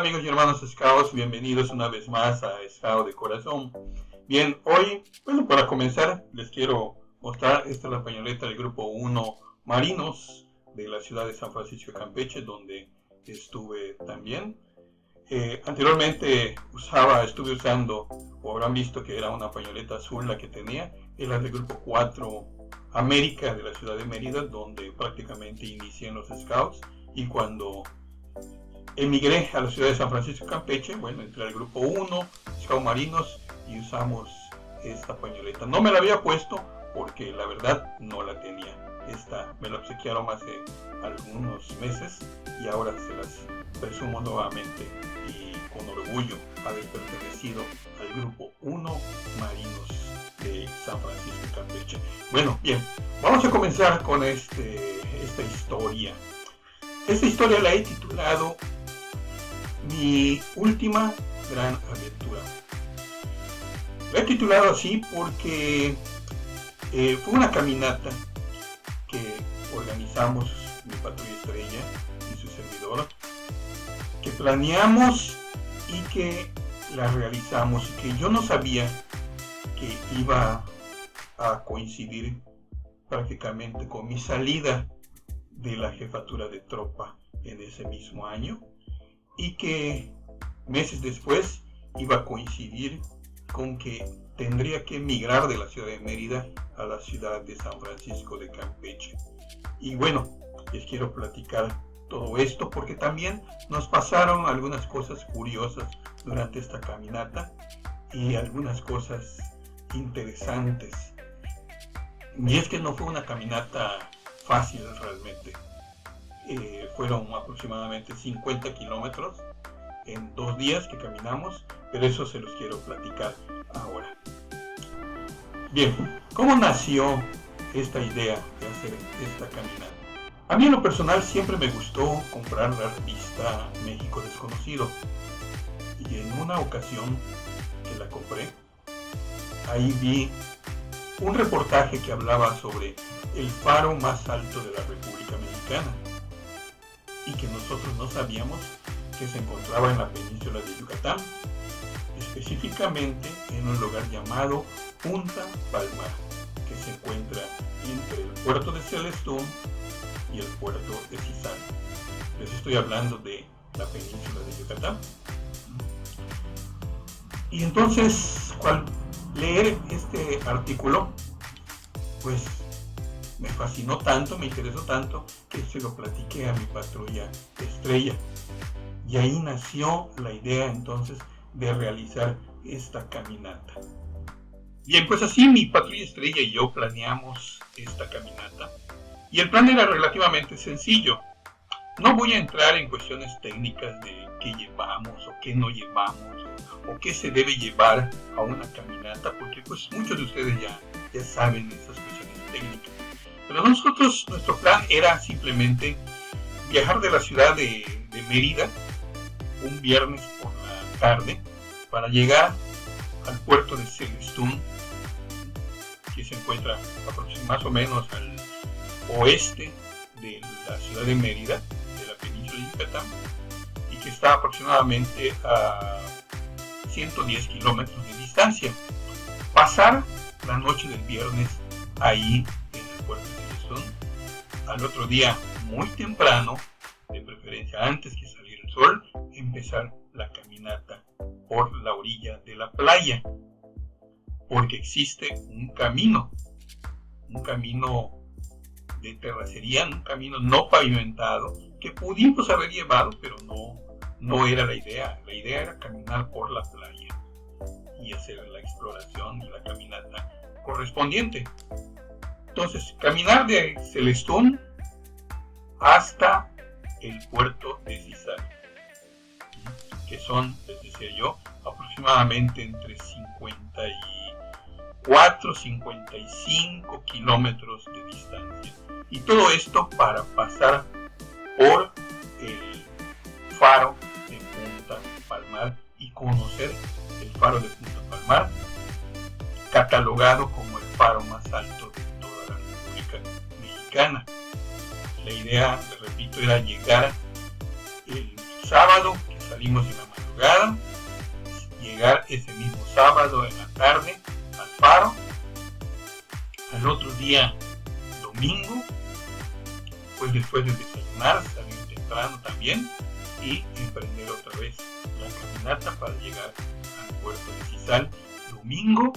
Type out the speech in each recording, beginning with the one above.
amigos y hermanos Scouts, bienvenidos una vez más a Scout de Corazón. Bien, hoy, para comenzar les quiero mostrar, esta es la pañoleta del grupo 1 Marinos de la ciudad de San Francisco de Campeche, donde estuve también. Anteriormente estuve usando, o habrán visto que era una pañoleta azul la que tenía, era del grupo 4 América de la ciudad de Mérida, donde prácticamente inicié en los Scouts, y cuando emigré a la ciudad de San Francisco de Campeche, entré al grupo 1, Scout Marinos, y usamos esta pañoleta. No me la había puesto porque la verdad no la tenía. Esta me la obsequiaron hace algunos meses y ahora se las presumo nuevamente y con orgullo haber pertenecido al grupo 1 Marinos de San Francisco de Campeche. Bien, vamos a comenzar con esta historia. Esta historia la he titulado Mi última gran aventura. La he titulado así porque fue una caminata que organizamos mi patrulla estrella y su servidor, que planeamos y que la realizamos, y que yo no sabía que iba a coincidir prácticamente con mi salida de la jefatura de tropa en ese mismo año, y que meses después iba a coincidir con que tendría que emigrar de la ciudad de Mérida a la ciudad de San Francisco de Campeche. Y les quiero platicar todo esto porque también nos pasaron algunas cosas curiosas durante esta caminata y algunas cosas interesantes. Y es que no fue una caminata fácil realmente. Fueron aproximadamente 50 kilómetros en 2 días que caminamos, pero eso se los quiero platicar ahora. Bien, ¿cómo nació esta idea de hacer esta caminata? A mí en lo personal siempre me gustó comprar la revista México Desconocido, y en una ocasión que la compré, ahí vi un reportaje que hablaba sobre el faro más alto de la República Mexicana, y que nosotros no sabíamos que se encontraba en la península de Yucatán, específicamente en un lugar llamado Punta Palmar, que se encuentra entre el puerto de Celestún y el puerto de Cizal. Les estoy hablando de la península de Yucatán. Y entonces, al leer este artículo, me fascinó tanto, me interesó tanto, que se lo platiqué a mi patrulla estrella. Y ahí nació la idea entonces de realizar esta caminata. Bien, así mi patrulla estrella y yo planeamos esta caminata. Y el plan era relativamente sencillo. No voy a entrar en cuestiones técnicas de qué llevamos o qué no llevamos, o qué se debe llevar a una caminata, porque muchos de ustedes ya saben esas cuestiones técnicas. Pero nuestro plan era simplemente viajar de la ciudad de Mérida un viernes por la tarde para llegar al puerto de Celestún, que se encuentra más o menos al oeste de la ciudad de Mérida, de la península de Yucatán, y que está aproximadamente a 110 kilómetros de distancia. Pasar la noche del viernes ahí en el puerto de Celestún, al otro día muy temprano, de preferencia antes que saliera el sol, empezar la caminata por la orilla de la playa, porque existe un camino de terracería, un camino no pavimentado que pudimos haber llevado, pero no era la idea. La idea era caminar por la playa y hacer la exploración y la caminata correspondiente. Entonces, caminar de Celestún hasta el puerto de Cizal, que son, les decía yo, aproximadamente entre 54 55 kilómetros de distancia. Y todo esto para pasar por el faro de Punta Palmar y conocer el faro de Punta Palmar, catalogado como el faro más alto de toda la República Mexicana. La idea, les repito, era llegar el sábado, que salimos en la madrugada, llegar ese mismo sábado en la tarde al faro, al otro día domingo, pues después de desayunar, salir temprano también y emprender otra vez la caminata para llegar al puerto de Cizal. Domingo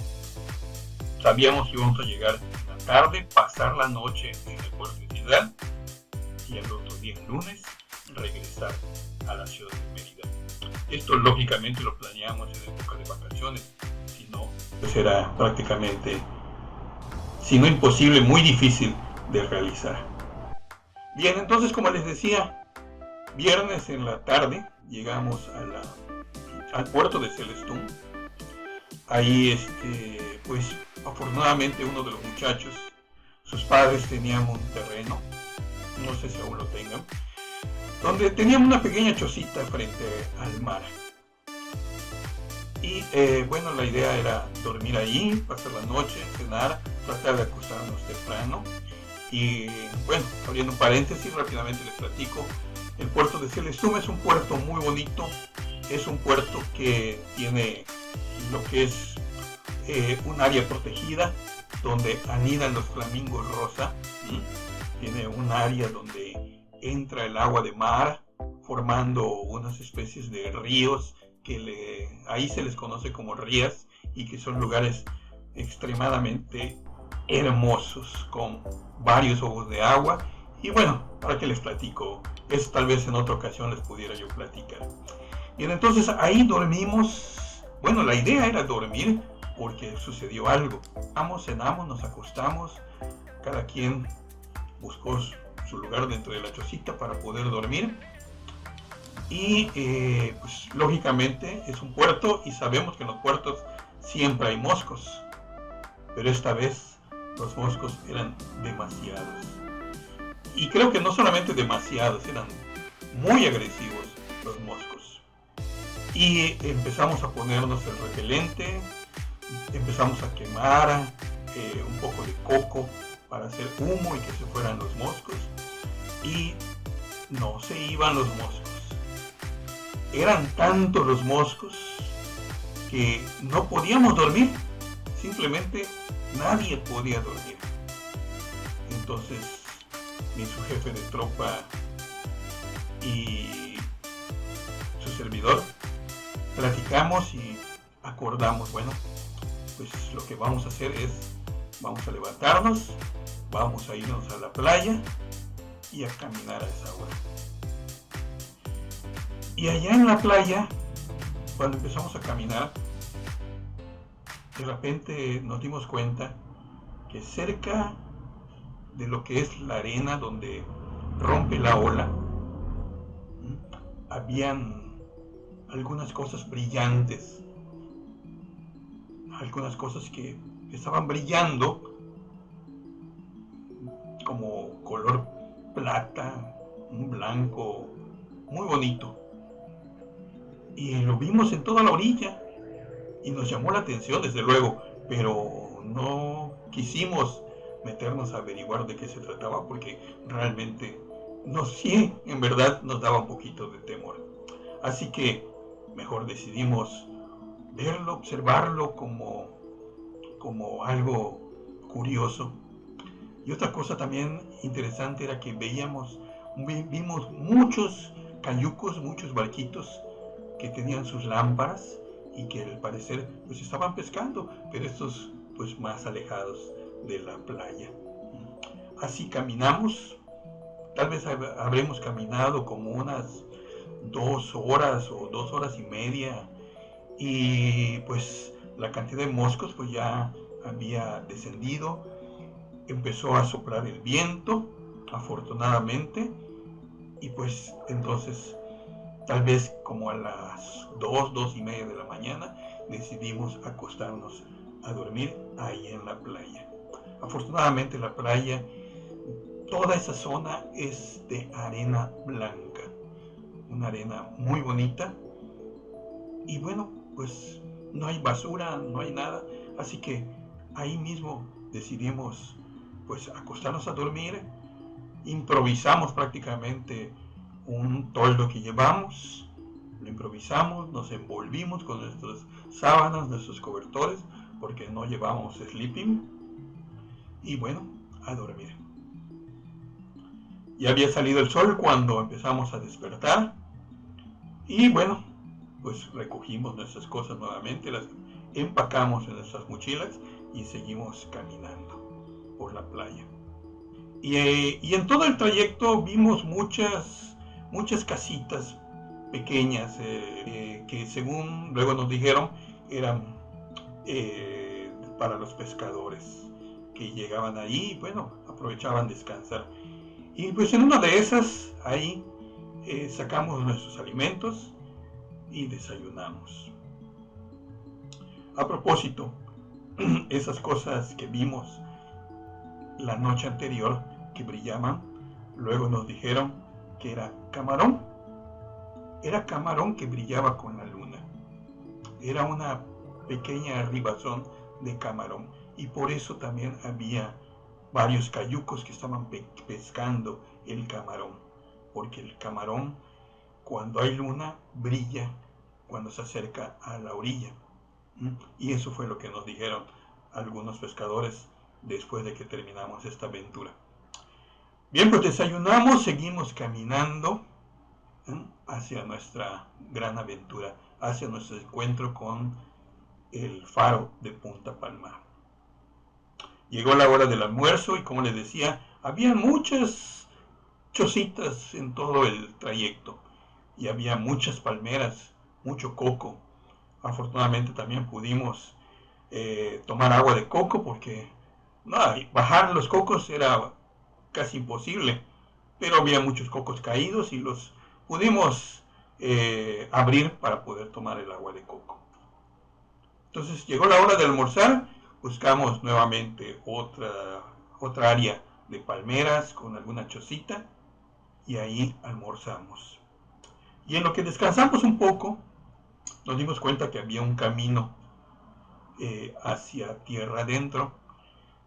sabíamos que íbamos a llegar en la tarde, pasar la noche en el puerto de Cizal y al otro día, el lunes, regresar a la ciudad de Mérida. Esto lógicamente lo planeamos en época de vacaciones, si no, pues era prácticamente, si no imposible, muy difícil de realizar. Bien, entonces, como les decía, viernes en la tarde llegamos al puerto de Celestún. Ahí, pues afortunadamente uno de los muchachos, sus padres tenían un terreno, no sé si aún lo tengan, donde tenían una pequeña chocita frente al mar. Y bueno, la idea era dormir ahí, pasar la noche, cenar, tratar de acostarnos temprano. Y bueno, abriendo un paréntesis, rápidamente les platico. El puerto de Celestún es un puerto muy bonito, es un puerto que tiene lo que es un área protegida donde anidan los flamingos rosa. Tiene un área donde entra el agua de mar formando unas especies de ríos que ahí se les conoce como rías y que son lugares extremadamente hermosos con varios ojos de agua. Y bueno, ¿para qué les platico? Eso tal vez en otra ocasión les pudiera yo platicar. Bien, entonces ahí dormimos. Bueno, la idea era dormir porque sucedió algo. Cenamos, nos acostamos, cada quien buscó su lugar dentro de la chocita para poder dormir. Y pues lógicamente es un puerto y sabemos que en los puertos siempre hay moscos, pero esta vez los moscos eran demasiados. Y creo que no solamente demasiados, eran muy agresivos los moscos. Y empezamos a ponernos el repelente, empezamos a quemar un poco de coco para hacer humo y que se fueran los moscos. Y no se iban los moscos. Eran tantos los moscos que no podíamos dormir. Simplemente nadie podía dormir. Entonces mi subjefe de tropa y su servidor platicamos y acordamos, bueno, pues lo que vamos a hacer es, vamos a levantarnos, vamos a irnos a la playa y a caminar a esa hora. Y allá en la playa, cuando empezamos a caminar, de repente nos dimos cuenta que cerca de lo que es la arena donde rompe la ola, habían algunas cosas brillantes, algunas cosas que estaban brillando como color plata, un blanco muy bonito. Y lo vimos en toda la orilla y nos llamó la atención, desde luego, pero no quisimos meternos a averiguar de qué se trataba porque realmente sí, en verdad nos daba un poquito de temor. Así que mejor decidimos verlo, observarlo como algo curioso. Y otra cosa también interesante era que vimos muchos cayucos, muchos barquitos que tenían sus lámparas y que al parecer pues estaban pescando, pero estos pues más alejados de la playa. Así caminamos, tal vez habremos caminado como unas 2 horas o 2 horas y media, y pues la cantidad de moscos pues ya había descendido, empezó a soplar el viento, afortunadamente, y pues entonces tal vez como a las 2:30 de la mañana decidimos acostarnos a dormir ahí en la playa. Afortunadamente la playa, toda esa zona es de arena blanca, una arena muy bonita, y bueno, pues no hay basura, no hay nada, así que ahí mismo decidimos pues acostarnos a dormir. Improvisamos prácticamente un toldo que llevamos, Lo improvisamos, nos envolvimos con nuestras sábanas, nuestros cobertores, porque no llevábamos sleeping. Y bueno, a dormir. Ya había salido el sol cuando empezamos a despertar. Y bueno, pues recogimos nuestras cosas nuevamente, las empacamos en nuestras mochilas y seguimos caminando por la playa. Y en todo el trayecto vimos muchas casitas pequeñas que según luego nos dijeron eran para los pescadores que llegaban ahí y bueno, aprovechaban descansar. Y pues en una de esas ahí sacamos nuestros alimentos y desayunamos. A propósito, esas cosas que vimos la noche anterior que brillaban, luego nos dijeron que era camarón. Era camarón que brillaba con la luna. Era una pequeña ribazón de camarón y por eso también había varios cayucos que estaban pescando el camarón, porque el camarón cuando hay luna brilla cuando se acerca a la orilla. Y eso fue lo que nos dijeron algunos pescadores después de que terminamos esta aventura. Bien, pues desayunamos, seguimos caminando hacia nuestra gran aventura, hacia nuestro encuentro con el faro de Punta Palmar. Llegó la hora del almuerzo y como les decía, había muchas chocitas en todo el trayecto y había muchas palmeras, mucho coco. Afortunadamente también pudimos tomar agua de coco porque bajar los cocos era casi imposible, pero había muchos cocos caídos y los pudimos abrir para poder tomar el agua de coco. Entonces llegó la hora de almorzar, buscamos nuevamente otra área de palmeras con alguna chocita y ahí almorzamos. Y en lo que descansamos un poco, nos dimos cuenta que había un camino hacia tierra adentro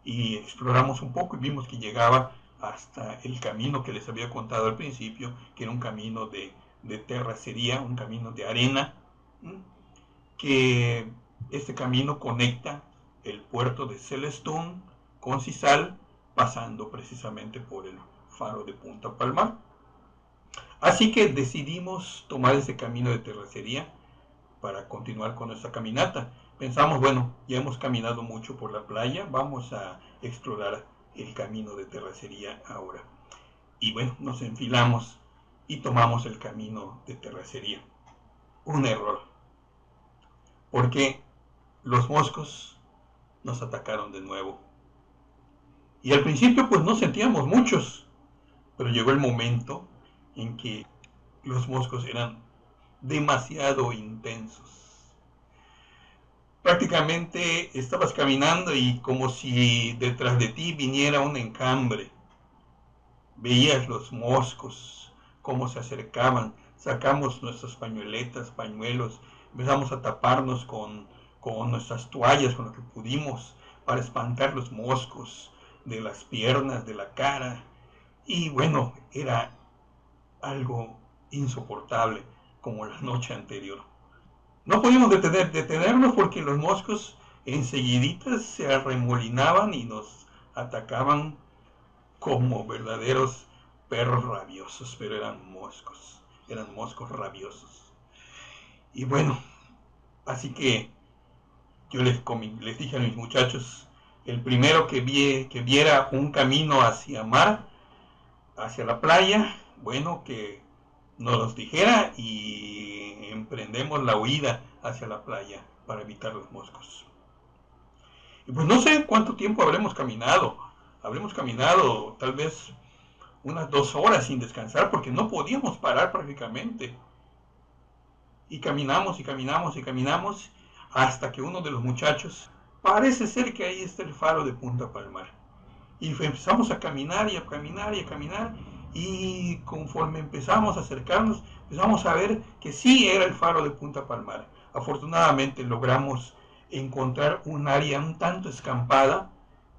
y exploramos un poco y vimos que llegaba hasta el camino que les había contado al principio, que era un camino de terracería, un camino de arena, que este camino conecta el puerto de Celestún con Sisal, pasando precisamente por el faro de Punta Palmar. Así que decidimos tomar ese camino de terracería para continuar con nuestra caminata. Pensamos, bueno, ya hemos caminado mucho por la playa, vamos a explorar el camino de terracería ahora. Y bueno, nos enfilamos y tomamos el camino de terracería. Un error, porque los moscos nos atacaron de nuevo. Y al principio pues no sentíamos muchos, pero llegó el momento en que los moscos eran demasiado intensos. Prácticamente estabas caminando y como si detrás de ti viniera un enjambre. Veías los moscos, cómo se acercaban, sacamos nuestras pañueletas, pañuelos, empezamos a taparnos con nuestras toallas, con lo que pudimos, para espantar los moscos de las piernas, de la cara. Y bueno, era algo insoportable, como la noche anterior. No podíamos detenernos porque los moscos enseguiditas se arremolinaban y nos atacaban como verdaderos perros rabiosos, pero eran moscos rabiosos. Y bueno, así que yo les dije a mis muchachos, el primero que viera un camino hacia mar, hacia la playa, bueno, que nos los dijera y emprendemos la huida hacia la playa para evitar los moscos. Y pues no sé cuánto tiempo habremos caminado tal vez unas 2 horas sin descansar porque no podíamos parar prácticamente. Y caminamos y caminamos y caminamos hasta que uno de los muchachos, parece ser que ahí está el faro de Punta Palmar. Y empezamos a caminar y a caminar y a caminar y conforme empezamos a acercarnos, empezamos a ver que sí era el faro de Punta Palmar. Afortunadamente logramos encontrar un área un tanto escampada,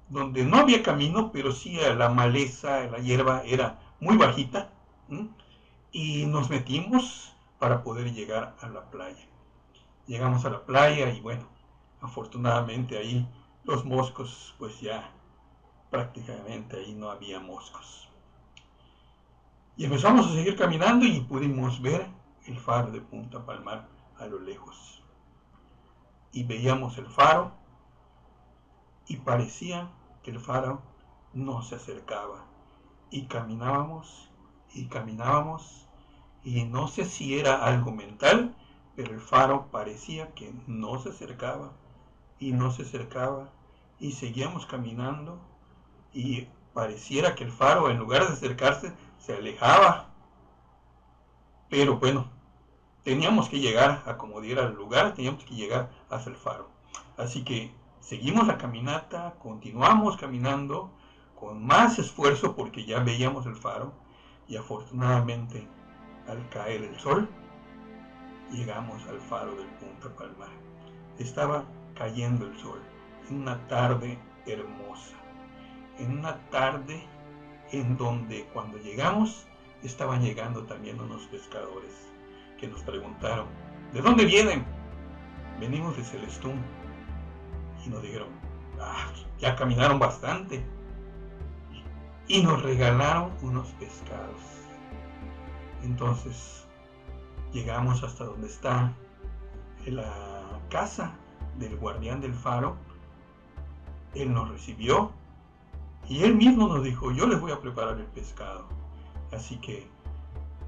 donde no había camino, pero sí la maleza, la hierba era muy bajita, y nos metimos para poder llegar a la playa. Llegamos a la playa y bueno, afortunadamente ahí los moscos, pues ya prácticamente ahí no había moscos. Y empezamos a seguir caminando y pudimos ver el faro de Punta Palmar a lo lejos. Y veíamos el faro y parecía que el faro no se acercaba. Y caminábamos y caminábamos y no sé si era algo mental, pero el faro parecía que no se acercaba y no se acercaba y seguíamos caminando y pareciera que el faro en lugar de acercarse se alejaba. Pero bueno, teníamos que llegar a como diera el lugar, teníamos que llegar hasta el faro. Así que seguimos la caminata, continuamos caminando con más esfuerzo porque ya veíamos el faro y afortunadamente al caer el sol llegamos al faro del Punta Palmar. Estaba cayendo el sol en una tarde hermosa, en una tarde en donde cuando llegamos estaban llegando también unos pescadores que nos preguntaron, ¿de dónde vienen? Venimos de Celestún. Y nos dijeron, ya caminaron bastante. Y nos regalaron unos pescados. Entonces llegamos hasta donde está la casa del guardián del faro. Él nos recibió y él mismo nos dijo, yo les voy a preparar el pescado. Así que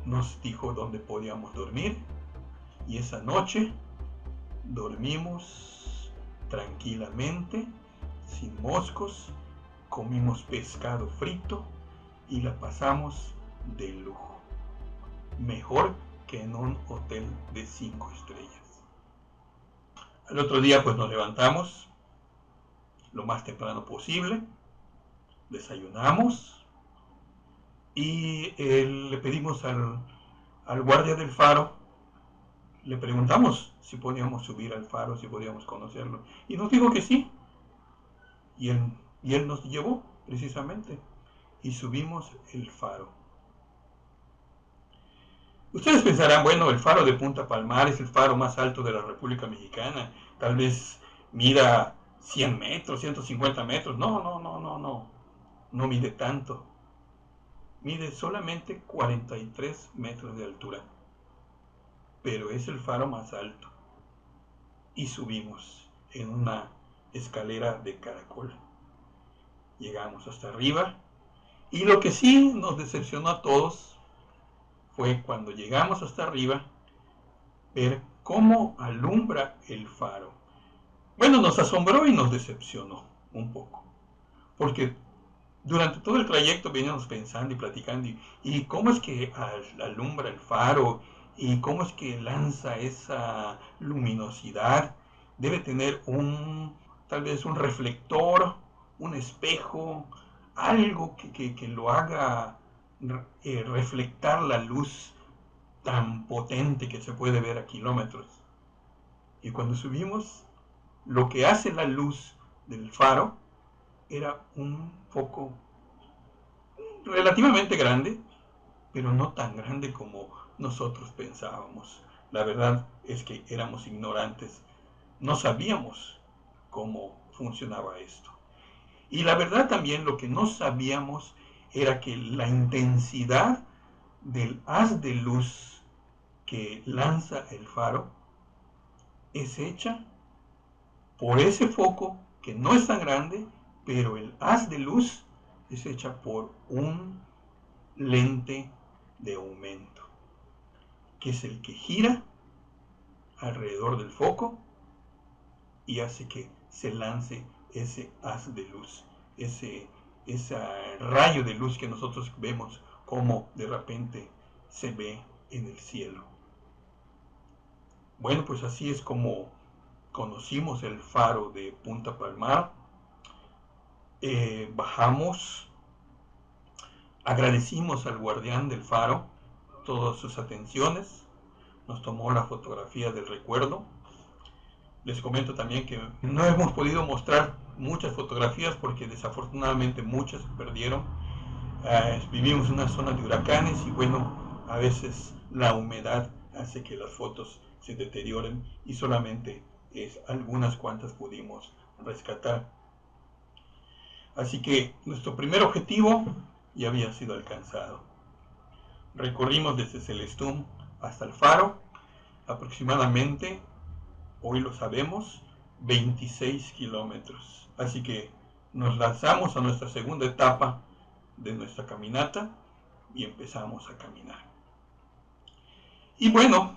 nos dijo dónde podíamos dormir y esa noche dormimos tranquilamente, sin moscos, comimos pescado frito y la pasamos de lujo, mejor que en un hotel de 5 estrellas. Al otro día pues nos levantamos lo más temprano posible, desayunamos y le pedimos al guardia del faro, le preguntamos si podíamos subir al faro, si podíamos conocerlo, y nos dijo que sí, y él nos llevó precisamente, y subimos el faro. Ustedes pensarán, bueno, el faro de Punta Palmar es el faro más alto de la República Mexicana, tal vez mida 100 metros, 150 metros, no mide tanto, mide solamente 43 metros de altura, pero es el faro más alto. Y subimos en una escalera de caracol. Llegamos hasta arriba y lo que sí nos decepcionó a todos fue cuando llegamos hasta arriba ver cómo alumbra el faro. Bueno, nos asombró y nos decepcionó un poco, porque durante todo el trayecto veníamos pensando y platicando y cómo es que alumbra el faro y cómo es que lanza esa luminosidad. Debe tener tal vez un reflector, un espejo, algo que lo haga reflectar la luz tan potente que se puede ver a kilómetros. Y cuando subimos, lo que hace la luz del faro era un foco relativamente grande, pero no tan grande como nosotros pensábamos. La verdad es que éramos ignorantes, no sabíamos cómo funcionaba esto. Y la verdad también lo que no sabíamos era que la intensidad del haz de luz que lanza el faro es hecha por ese foco que no es tan grande, pero el haz de luz es hecha por un lente de aumento, que es el que gira alrededor del foco y hace que se lance ese haz de luz, ese rayo de luz que nosotros vemos como de repente se ve en el cielo. Bueno, pues así es como conocimos el faro de Punta Palmar. Bajamos, agradecimos al guardián del faro todas sus atenciones, nos tomó la fotografía del recuerdo. Les comento también que no hemos podido mostrar muchas fotografías porque desafortunadamente muchas se perdieron. Vivimos en una zona de huracanes y bueno, a veces la humedad hace que las fotos se deterioren y solamente algunas cuantas pudimos rescatar. Así que nuestro primer objetivo ya había sido alcanzado. Recorrimos desde Celestún hasta el faro, aproximadamente, hoy lo sabemos, 26 kilómetros. Así que nos lanzamos a nuestra segunda etapa de nuestra caminata y empezamos a caminar. Y bueno,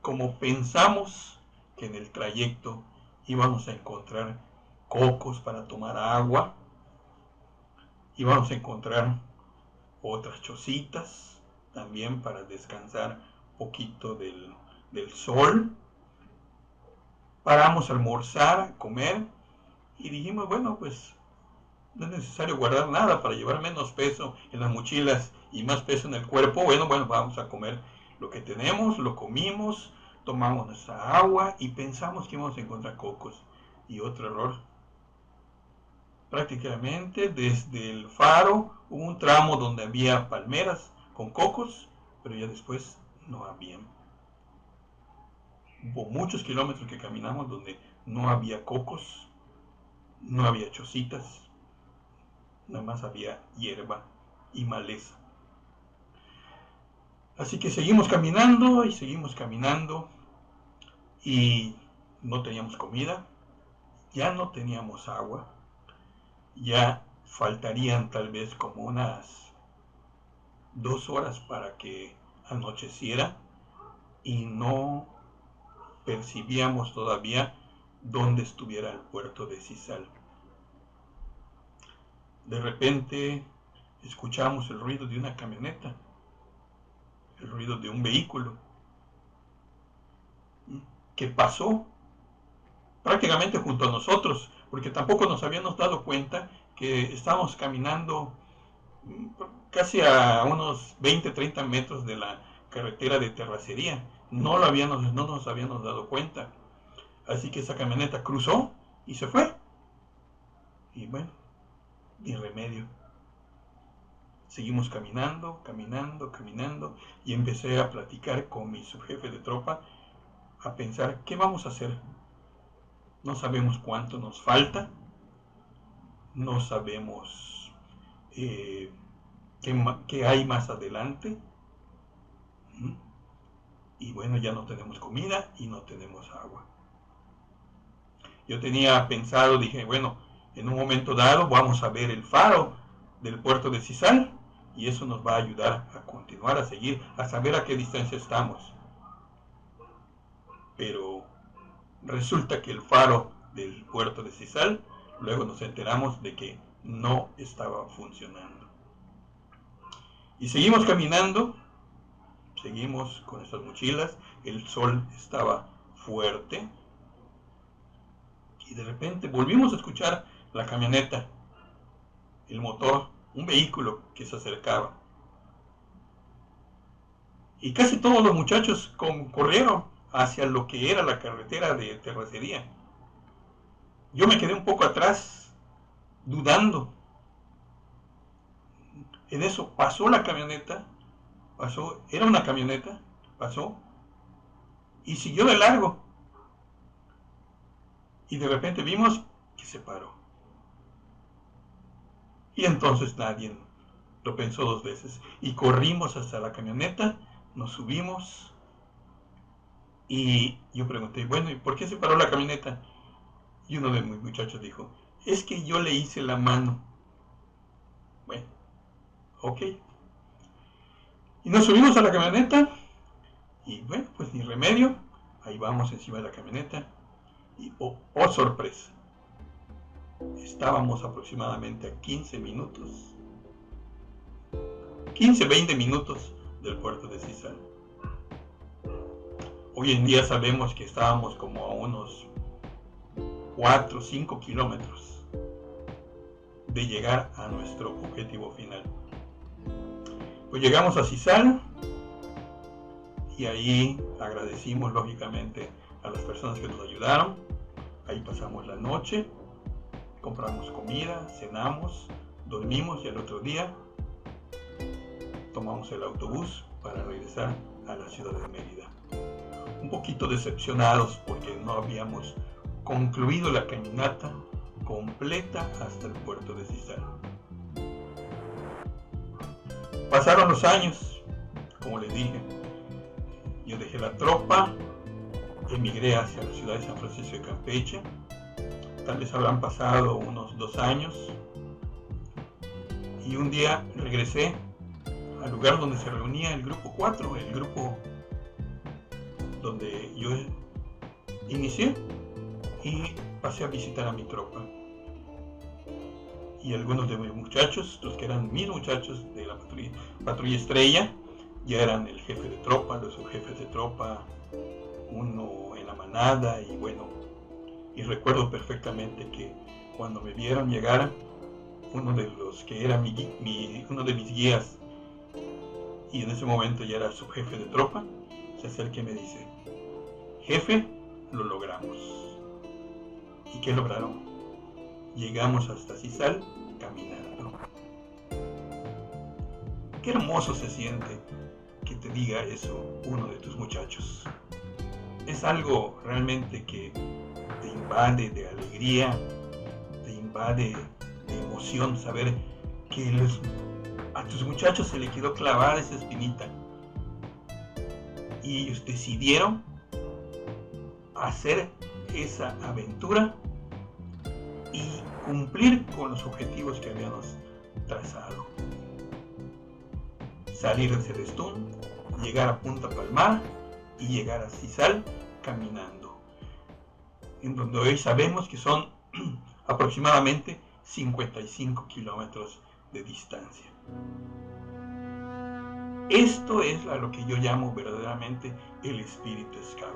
como pensamos que en el trayecto íbamos a encontrar cocos para tomar agua, íbamos a encontrar otras chocitas también para descansar un poquito del sol, paramos a almorzar, a comer y dijimos, bueno, pues no es necesario guardar nada para llevar menos peso en las mochilas y más peso en el cuerpo. Bueno, vamos a comer lo que tenemos, lo comimos, tomamos nuestra agua y pensamos que íbamos a encontrar cocos. Y otro error. Prácticamente desde el faro hubo un tramo donde había palmeras con cocos, pero ya después no había. Hubo muchos kilómetros que caminamos donde no había cocos, no había chocitas, nada más había hierba y maleza. Así que seguimos caminando y no teníamos comida, ya no teníamos agua, ya faltarían tal vez como unas 2 horas para que anocheciera y no percibíamos todavía dónde estuviera el puerto de Sisal. De repente escuchamos el ruido de una camioneta, el ruido de un vehículo que pasó prácticamente junto a nosotros, porque tampoco nos habíamos dado cuenta que estábamos caminando casi a unos 20-30 metros de la carretera de terracería. No nos habíamos dado cuenta. Así que esa camioneta cruzó y se fue. Y bueno, ni remedio. Seguimos caminando y empecé a platicar con mi subjefe de tropa, a pensar, ¿qué vamos a hacer? No sabemos cuánto nos falta, no sabemos qué hay más adelante. Y bueno, ya no tenemos comida y no tenemos agua. Yo tenía pensado, dije, bueno, en un momento dado vamos a ver el faro del puerto de Sisal y eso nos va a ayudar a continuar, a seguir, a saber a qué distancia estamos. Pero resulta que el faro del puerto de Sisal, luego nos enteramos de que no estaba funcionando. Y seguimos caminando, seguimos con nuestras mochilas, el sol estaba fuerte y de repente volvimos a escuchar la camioneta, el motor, un vehículo que se acercaba. Y casi todos los muchachos corrieron hacia lo que era la carretera de terracería. Yo me quedé un poco atrás, dudando. En eso pasó la camioneta, era una camioneta, pasó y siguió de largo. Y de repente vimos que se paró. Y entonces nadie lo pensó 2 veces. Y corrimos hasta la camioneta, nos subimos y yo pregunté, bueno, ¿y por qué se paró la camioneta? Y uno de mis muchachos dijo, es que yo le hice la mano. Bueno, ok. Y nos subimos a la camioneta y bueno, pues ni remedio, ahí vamos encima de la camioneta y oh sorpresa, estábamos aproximadamente a 15-20 minutos del puerto de Sisal. Hoy en día sabemos que estábamos como a unos 4-5 kilómetros de llegar a nuestro objetivo final. Pues llegamos a Sisal y ahí agradecimos lógicamente a las personas que nos ayudaron. Ahí pasamos la noche, compramos comida, cenamos, dormimos y al otro día tomamos el autobús para regresar a la ciudad de Mérida. Un poquito decepcionados porque no habíamos concluido la caminata completa hasta el puerto de Cizal. Pasaron los años, como les dije, yo dejé la tropa, emigré hacia la ciudad de San Francisco de Campeche. Tal vez habrán pasado unos 2 años y un día regresé al lugar donde se reunía el grupo 4, el grupo donde yo inicié, y pasé a visitar a mi tropa. Y algunos de mis muchachos, los que eran mis muchachos de la patrulla Estrella, ya eran el jefe de tropa, los subjefes de tropa, uno en la manada, y bueno, y recuerdo perfectamente que cuando me vieron llegar, uno de los que era uno de mis guías, y en ese momento ya era subjefe de tropa, se acerca y me dice: jefe, lo logramos. ¿Y qué lograron? Llegamos hasta Cizal caminando. Qué hermoso se siente que te diga eso uno de tus muchachos. Es algo realmente que te invade de alegría, te invade de emoción saber que a tus muchachos se le quedó clavada esa espinita y ellos decidieron hacer esa aventura y cumplir con los objetivos que habíamos trazado. Salir de Celestún, llegar a Punta Palmar y llegar a Cizal caminando, en donde hoy sabemos que son aproximadamente 55 kilómetros de distancia. Esto es a lo que yo llamo verdaderamente el espíritu scout.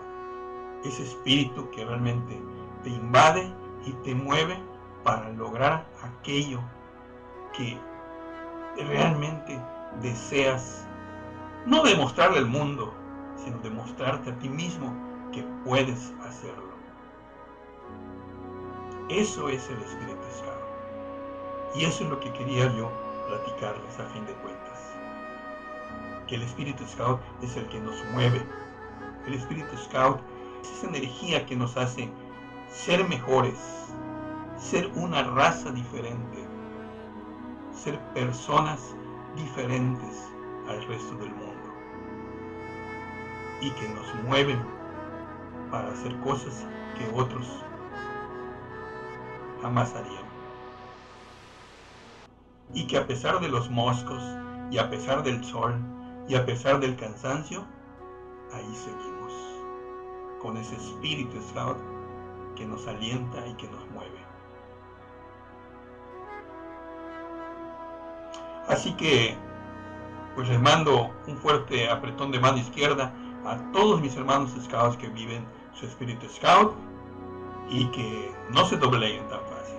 Ese espíritu que realmente te invade y te mueve para lograr aquello que realmente deseas, no demostrarle al mundo, sino demostrarte a ti mismo que puedes hacerlo. Eso es el espíritu scout. Y eso es lo que quería yo platicarles a fin de cuentas. Que el espíritu scout es el que nos mueve. El espíritu scout es esa energía que nos hace ser mejores, ser una raza diferente, ser personas diferentes al resto del mundo, y que nos mueven para hacer cosas que otros jamás harían. Y que a pesar de los moscos, y a pesar del sol, y a pesar del cansancio, ahí seguimos, con ese espíritu scout que nos alienta y que nos mueve. Así que, pues les mando un fuerte apretón de mano izquierda a todos mis hermanos scouts que viven su espíritu scout y que no se dobleguen tan fácil.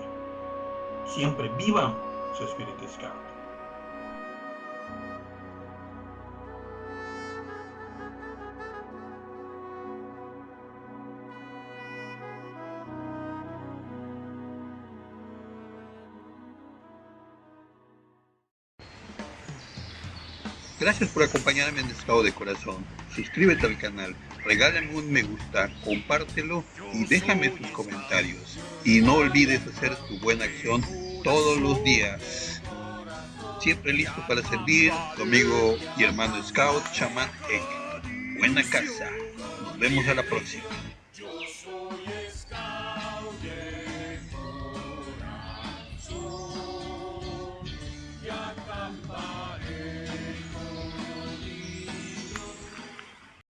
Siempre vivan su espíritu scout. Gracias por acompañarme en Estado de Corazón. Suscríbete al canal, regálame un me gusta, compártelo y déjame tus comentarios. Y no olvides hacer tu buena acción todos los días. Siempre listo para servir, tu amigo y hermano Scout, Chamán Ek. Buena casa. Nos vemos a la próxima. Bye.